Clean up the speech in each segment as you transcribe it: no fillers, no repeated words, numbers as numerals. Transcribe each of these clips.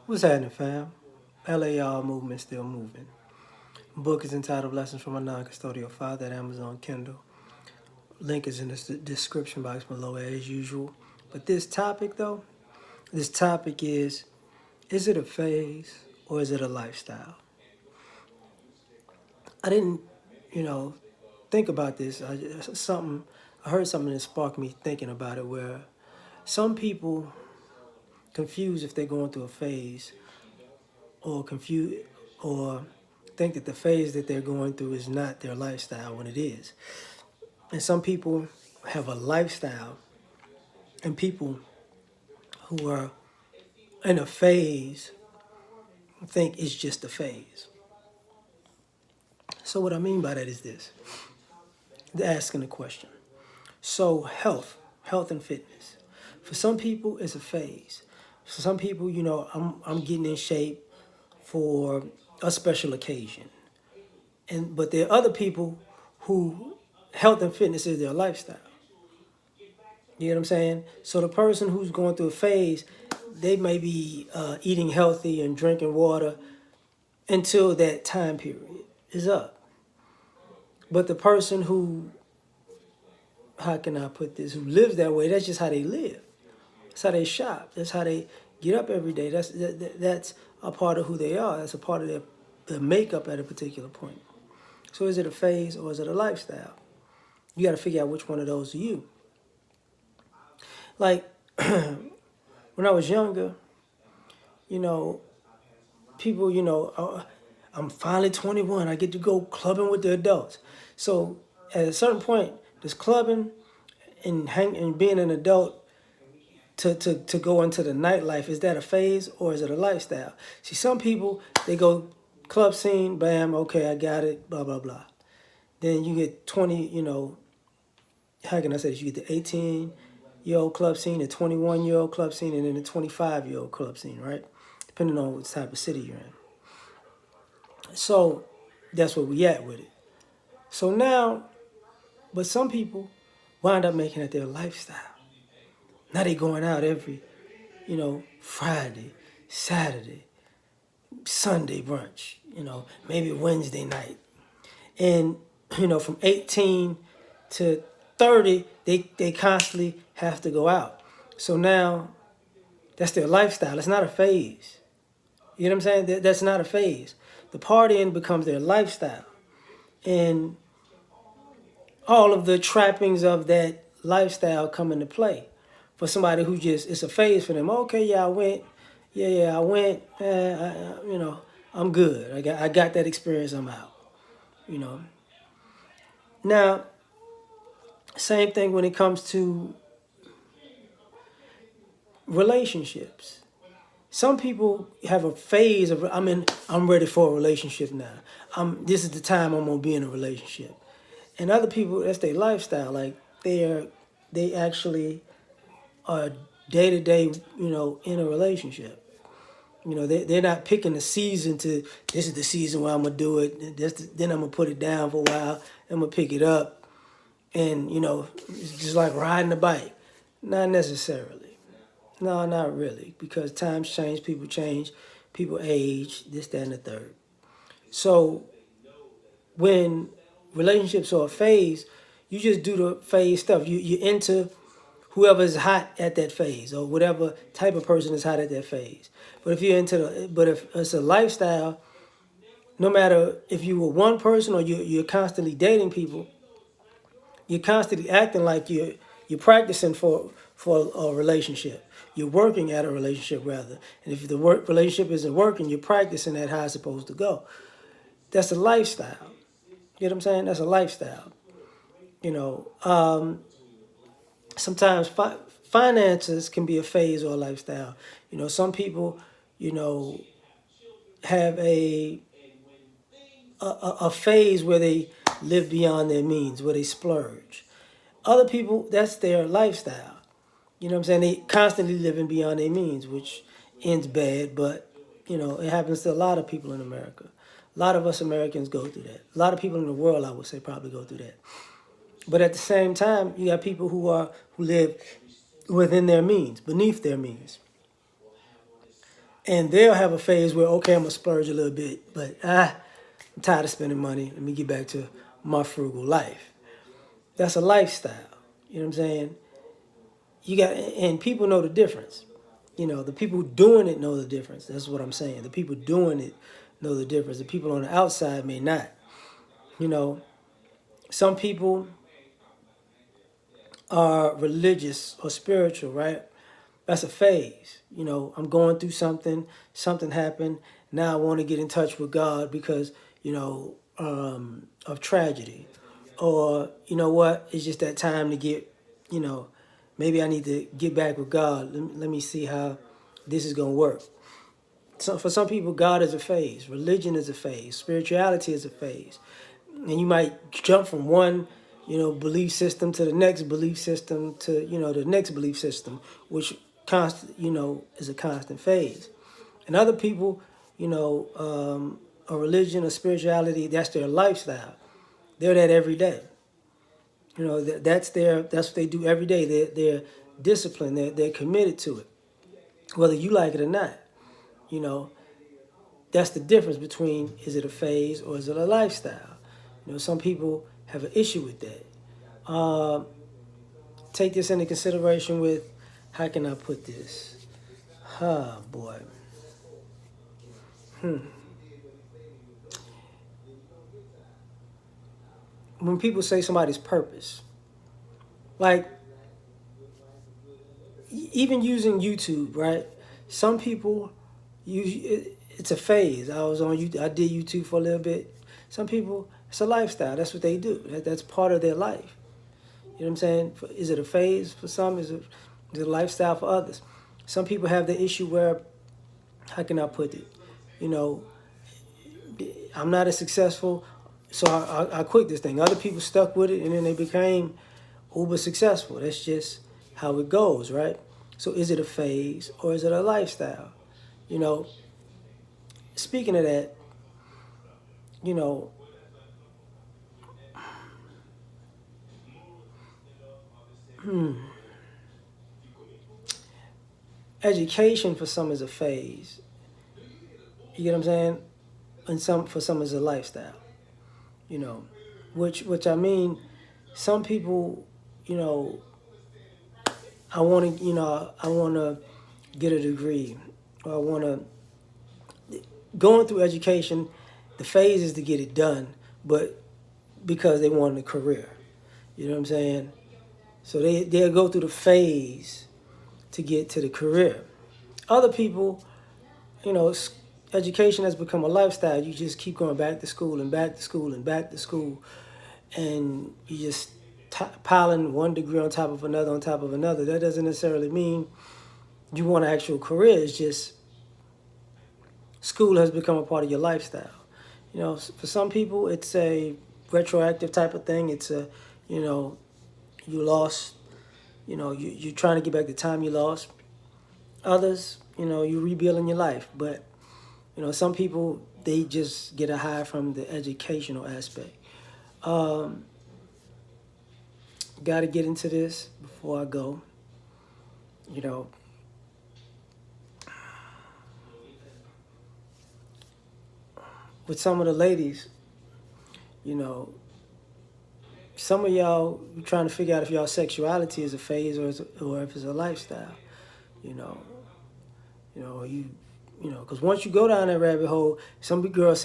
What's happening, fam? L.A.R movement still moving. Book is entitled Lessons from a Non-Custodial Father at Amazon Kindle. Link is in the description box below as usual. But this topic though, this topic is it a phase or is it a lifestyle? I didn't, you know, think about this. I heard something that sparked me thinking about it where some people confuse if they're going through a phase or confuse or think that the phase that they're going through is not their lifestyle when it is. And some people have a lifestyle, and people who are in a phase think it's just a phase. So, what I mean by that is this: they're asking a question. So, health and fitness. For some people, it's a phase. For some people, I'm getting in shape for a special occasion. But there are other people who health and fitness is their lifestyle. You know what I'm saying? So the person who's going through a phase, they may be eating healthy and drinking water until that time period is up. But the person who, how can I put this, who lives that way, that's just how they live. That's how they shop. That's how they get up every day. That's a part of who they are. That's a part of their makeup at a particular point. So is it a phase or is it a lifestyle? You got to figure out which one of those are you. Like when I was younger, you know, people, I'm finally 21. I get to go clubbing with the adults. So at a certain point, this clubbing and being an adult to go into the nightlife, is that a phase or is it a lifestyle? See, some people, they go club scene, bam, okay, I got it, blah, blah, blah. Then you get 20, how can I say this? You get the 18-year-old club scene, the 21-year-old club scene, and then the 25-year-old club scene, right? Depending on what type of city you're in. So that's where we at with it. So now, but some people wind up making it their lifestyle. Now they going out every, Friday, Saturday, Sunday brunch, maybe Wednesday night. And, from 18 to 30, they constantly have to go out. So now that's their lifestyle. It's not a phase. You know what I'm saying? That's not a phase. The partying becomes their lifestyle. And all of the trappings of that lifestyle come into play. For somebody who just, it's a phase for them. Okay, yeah, I went. Yeah, I went. I'm good. I got that experience. I'm out. You know. Now, same thing when it comes to relationships. Some people have a phase of I'm ready for a relationship now. This is the time I'm gonna be in a relationship. And other people, that's their lifestyle. Like they actually are day to day, in a relationship. They're not picking a season to, this is the season where I'm gonna do it. Then I'm gonna put it down for a while. I'm gonna pick it up, and it's just like riding a bike. Not necessarily. No, not really, because times change, people age, this, that, and the third. So when relationships are a phase, you just do the phase stuff. You into whoever's hot at that phase or whatever type of person is hot at that phase. But if it's a lifestyle, no matter if you were one person or you're constantly dating people, you're constantly acting like you're practicing for a relationship. You're working at a relationship rather. And if the relationship isn't working, you're practicing at how it's supposed to go. That's a lifestyle. You know what I'm saying? That's a lifestyle. Sometimes finances can be a phase or a lifestyle. Some people, have a phase where they live beyond their means, where they splurge. Other people, that's their lifestyle. You know what I'm saying? They constantly living beyond their means, which ends bad, but it happens to a lot of people in America. A lot of us Americans go through that. A lot of people in the world, I would say, probably go through that. But at the same time, you got people who live within their means, beneath their means. And they'll have a phase where, okay, I'm gonna splurge a little bit, but I'm tired of spending money. Let me get back to my frugal life. That's a lifestyle. You know what I'm saying? You got, and people know the difference. You know, the people doing it know the difference. That's what I'm saying. The people doing it know the difference. The people on the outside may not. You know, some people are religious or spiritual, right? That's a phase. You know, I'm going through something, something happened. Now I want to get in touch with God because, of tragedy. Or, you know what, it's just that time to get, you know, maybe I need to get back with God. Let me see how this is going to work. So for some people, God is a phase. Religion is a phase. Spirituality is a phase. And you might jump from one, belief system to the next belief system to, the next belief system, which is a constant phase. And other people, a religion or spirituality, that's their lifestyle. They're that every day. That's what they do every day. They're disciplined. They're committed to it, whether you like it or not. You know, that's the difference between, is it a phase or is it a lifestyle? Some people have an issue with that. Take this into consideration with, how can I put this? Ah, boy. When people say somebody's purpose, like even using YouTube, right? Some people it's a phase. I was on YouTube. I did YouTube for a little bit. Some people, it's a lifestyle. That's what they do. That's part of their life. You know what I'm saying? Is it a phase for some? Is it a lifestyle for others? Some people have the issue where, how can I put it? You know, I'm not as successful, so I quit this thing. Other people stuck with it, and then they became uber successful. That's just how it goes, right? So is it a phase or is it a lifestyle? You know, speaking of that, you know, education for some is a phase. You get what I'm saying? And for some is a lifestyle. You know, which I mean, some people, you know, I want to get a degree, or I want to, going through education, the phase is to get it done, but because they want a career. You know what I'm saying? So they'll go through the phase to get to the career. Other people, you know, education has become a lifestyle. You just keep going back to school and back to school and back to school, and you just piling one degree on top of another on top of another. That doesn't necessarily mean you want an actual career. It's just school has become a part of your lifestyle. You know, for some people, it's a retroactive type of thing. It's a, you know, you lost, you're trying to get back the time you lost. Others, you're rebuilding your life. But, some people, they just get a high from the educational aspect. Got to get into this before I go. You know, with some of the ladies, you know, some of y'all trying to figure out if y'all sexuality is a phase or if it's a lifestyle. You know, because once you go down that rabbit hole, some girls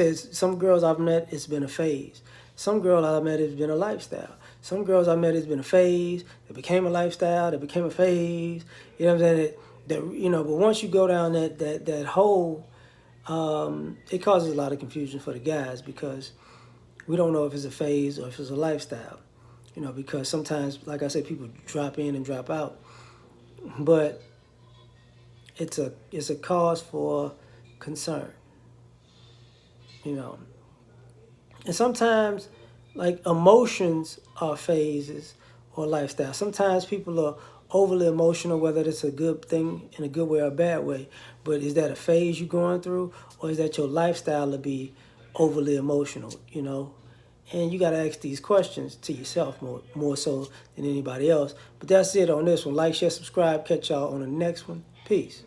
I've met, it's been a phase. Some girls I've met, it's been a lifestyle. Some girls I met, it's been a phase. It became a lifestyle. It became a phase. You know what I'm saying? But once you go down that hole, it causes a lot of confusion for the guys because we don't know if it's a phase or if it's a lifestyle. Because sometimes, like I said, people drop in and drop out. But it's a cause for concern, you know. And sometimes, like, emotions are phases or lifestyle. Sometimes people are overly emotional, whether it's a good thing in a good way or a bad way. But is that a phase you're going through, or is that your lifestyle to be overly emotional? And you got to ask these questions to yourself more so than anybody else. But that's it on this one. Like, share, subscribe. Catch y'all on the next one. Peace.